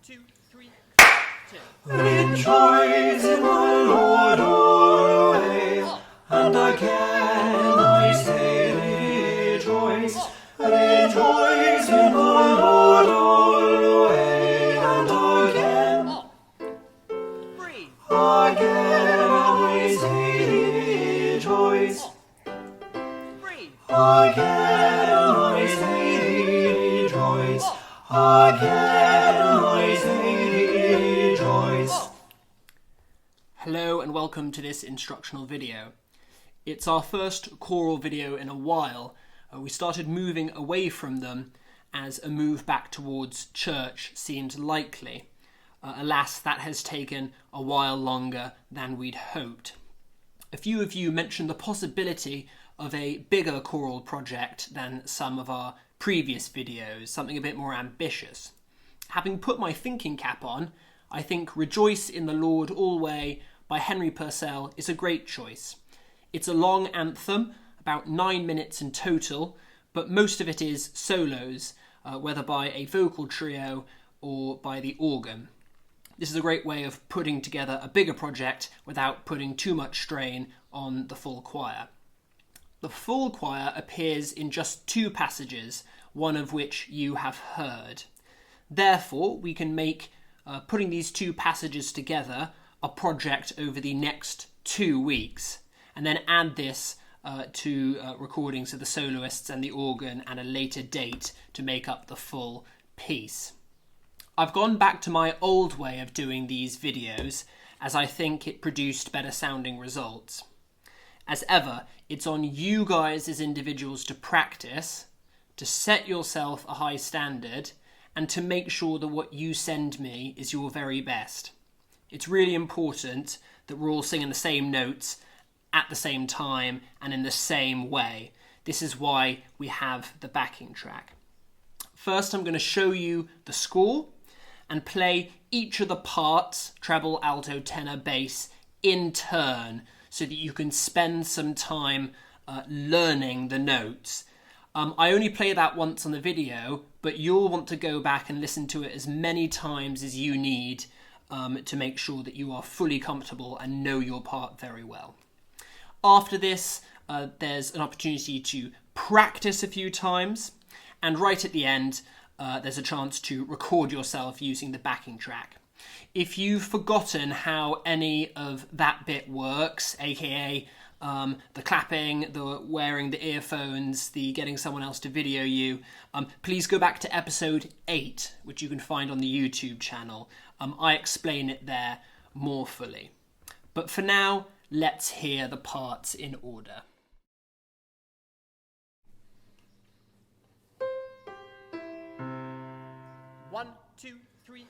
2, 3, 2. Rejoice in the Lord always, and again I say rejoice. Rejoice in the Lord always, and again I say rejoice. Again I say rejoice. Again I say rejoice. Hello and welcome to this instructional video. It's our first choral video in a while. We started moving away from them as a move back towards church seemed likely. Alas, that has taken a while longer than we'd hoped. A few of you mentioned the possibility of a bigger choral project than some of our previous videos, something a bit more ambitious. Having put my thinking cap on, I think Rejoice in the Lord Alway by Henry Purcell is a great choice. It's a long anthem, about 9 minutes in total, but most of it is solos, whether by a vocal trio or by the organ. This is a great way of putting together a bigger project without putting too much strain on the full choir. The full choir appears in just 2 passages, one of which you have heard. Therefore, we can make putting these 2 passages together a project over the next 2 weeks, and then add this to recordings of the soloists and the organ and a later date to make up the full piece. I've gone back to my old way of doing these videos as I think it produced better sounding results. As ever, it's on you guys as individuals to practice, to set yourself a high standard, and to make sure that what you send me is your very best. It's really important that we're all singing the same notes at the same time and in the same way. This is why we have the backing track. First, I'm going to show you the score and play each of the parts, treble, alto, tenor, bass, in turn, so that you can spend some time learning the notes. I only play that once on the video, but you'll want to go back and listen to it as many times as you need to make sure that you are fully comfortable and know your part very well. After this, there's an opportunity to practice a few times, and right at the end, there's a chance to record yourself using the backing track. If you've forgotten how any of that bit works, aka the clapping, the wearing the earphones, the getting someone else to video you, please go back to episode 8, which you can find on the YouTube channel. I explain it there more fully. But for now, let's hear the parts in order. One, 2, 3,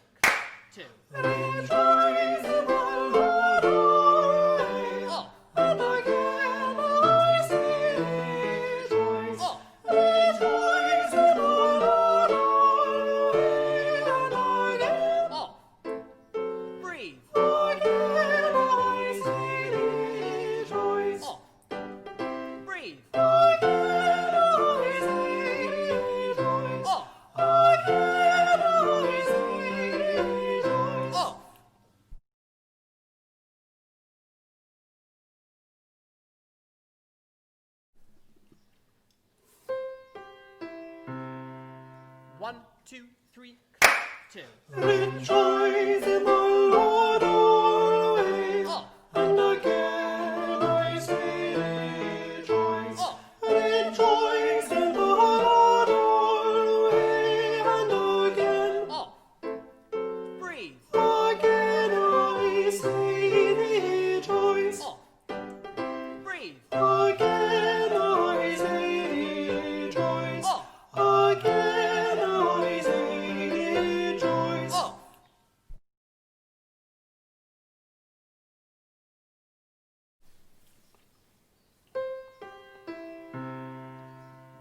2. Rejoice in the Lord always, and again I say rejoice. Rejoice in the Lord always, and again Breathe. Again I say rejoice. Breathe. Again I say rejoice. Again I say rejoice. 1, 2, 3, 2. Rejoice in the Lord always, and again I say rejoice. Rejoice in the Lord always, and again Breathe. Again I say rejoice. Breathe. Again I say rejoice. Again I say rejoice.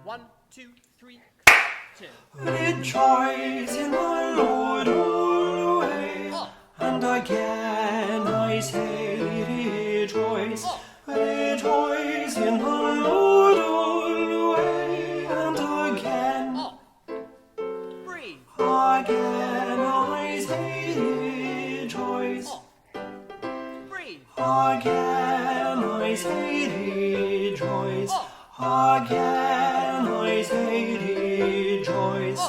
1, 2, 3, 2. Rejoice in the Lord always, and again I say rejoice. Rejoice in the Lord always, and again Breathe. again I say say rejoice. Again I say rejoice.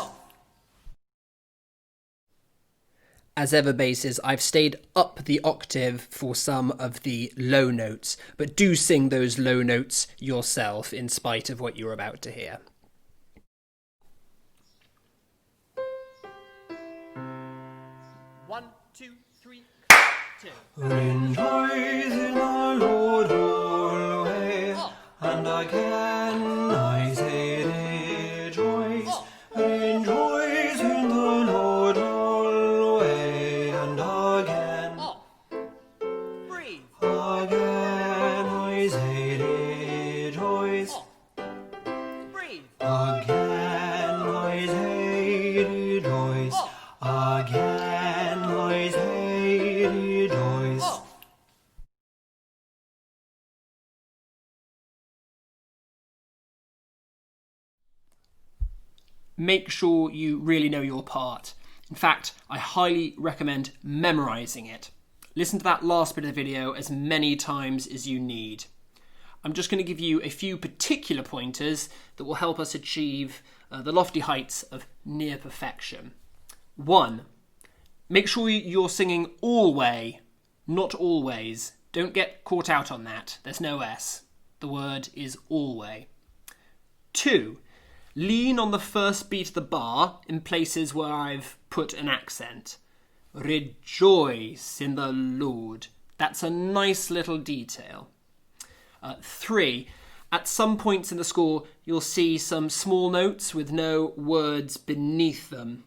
As ever, basses, I've stayed up the octave for some of the low notes, but do sing those low notes yourself in spite of what you're about to hear. One, two, three, two. Rejoice in the Lord always, and again I say rejoice. Rejoice in the Lord always, and again. Breathe. Again I say rejoice. Breathe. Again I say rejoice. Again I say rejoice. Make sure you really know your part. In fact, I highly recommend memorizing it. Listen to that last bit of the video as many times as you need. I'm just going to give you a few particular pointers that will help us achieve the lofty heights of near perfection. 1. Make sure you're singing Alway, not always. Don't get caught out on that. There's no S. The word is Alway. 2. Lean on the first beat of the bar in places where I've put an accent. Rejoice in the Lord. That's a nice little detail. 3. At some points in the score, you'll see some small notes with no words beneath them.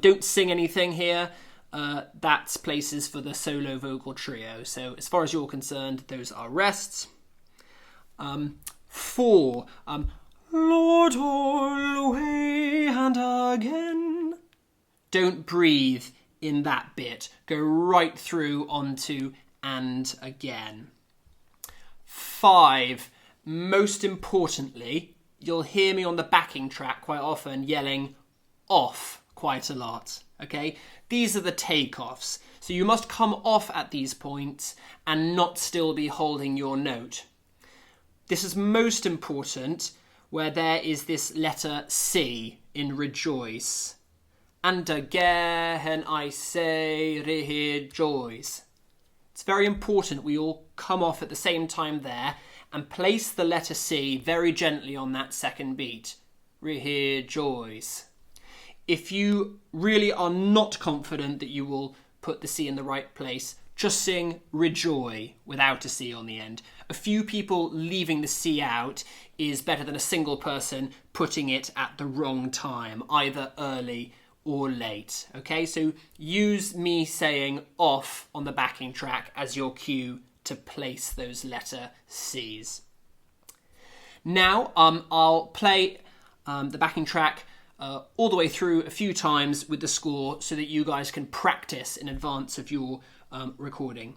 Don't sing anything here. That's places for the solo vocal trio. So as far as you're concerned, those are rests. 4. Lord alway and again. Don't breathe in that bit. Go right through onto and again. 5. Most importantly, you'll hear me on the backing track quite often yelling off quite a lot. Okay? These are the takeoffs. So you must come off at these points and not still be holding your note. This is most important where there is this letter C in rejoice. And again I say rejoice. It's very important we all come off at the same time there and place the letter C very gently on that second beat. Rejoice. If you really are not confident that you will put the C in the right place, just sing rejoice without a C on the end. A few people leaving the C out is better than a single person putting it at the wrong time, either early or late. Okay, so use me saying off on the backing track as your cue to place those letter C's. Now I'll play the backing track all the way through a few times with the score so that you guys can practice in advance of your recording.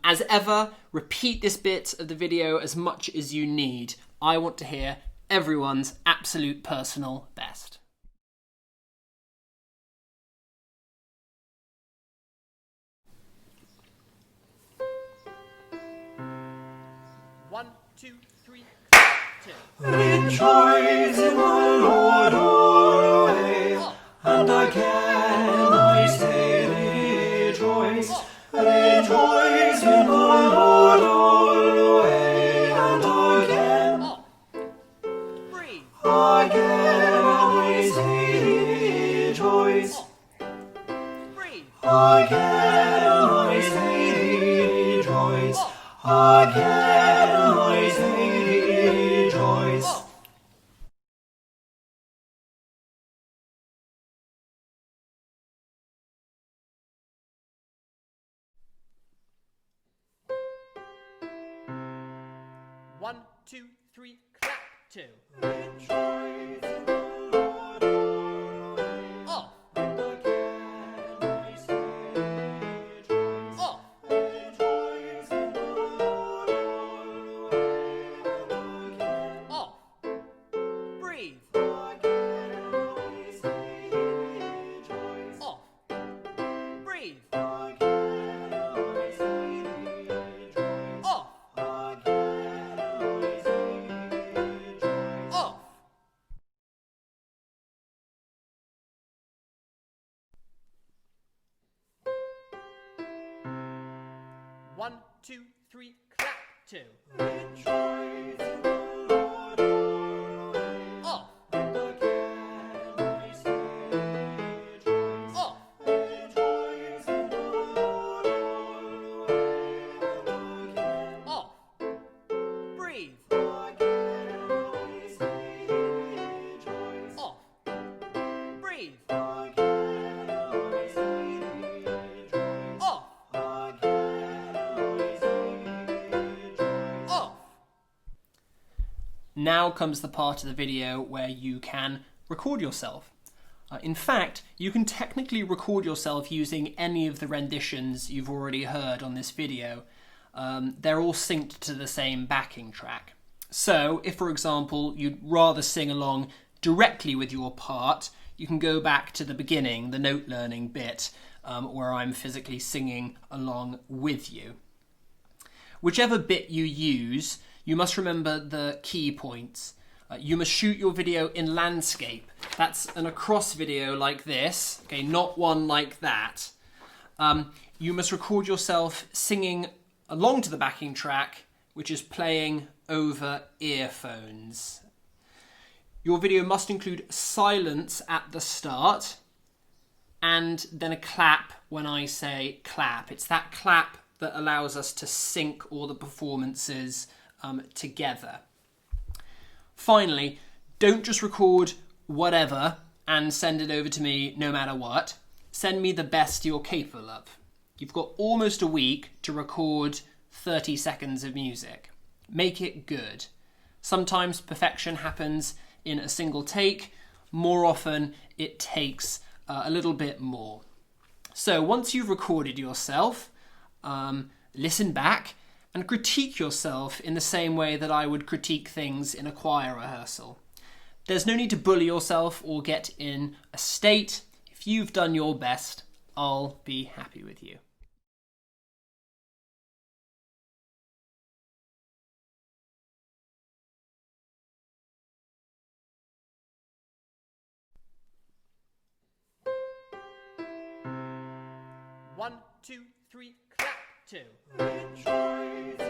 As ever, repeat this bit of the video as much as you need. I want to hear everyone's absolute personal best. One, two, three, two. Rejoice in the Lord always, and again I say rejoice. Rejoice in the Lord always, and again. Breathe. Again I say rejoice. Breathe. Again I say rejoice. Again I say rejoice. One, two, three, clap, two. Rejoice in the Lord always, Off, and again I say rejoice. off, Rejoice in the Lord always, and again. off. Breathe. Again I say rejoice. Off. Breathe. Again I say rejoice. Off. Again 2, 3, clap 2. Rejoice in the Lord always. Off, Again I say rejoice. off, Rejoice in the Lord always. Again, off. Breathe. again I say rejoice. Off. Breathe. Again I say rejoice. Off, Again I say rejoice. off. Now comes the part of the video where you can record yourself. In fact, you can technically record yourself using any of the renditions you've already heard on this video. They're all synced to the same backing track. So, if for example you'd rather sing along directly with your part, you can go back to the beginning, the note learning bit, where I'm physically singing along with you. Whichever bit you use, you must remember the key points. You must shoot your video in landscape. That's an across video like this, okay, not one like that. You must record yourself singing along to the backing track, which is playing over earphones. Your video must include silence at the start and then a clap when I say clap. It's that clap that allows us to sync all the performances together. Finally, don't just record whatever and send it over to me no matter what. Send me the best you're capable of. You've got almost a week to record 30 seconds of music. Make it good. Sometimes perfection happens in a single take. More often, it takes a little bit more. So once you've recorded yourself, listen back and critique yourself in the same way that I would critique things in a choir rehearsal. There's no need to bully yourself or get in a state. If you've done your best, I'll be happy with you. One, 2, 3, clap 2. Rejoice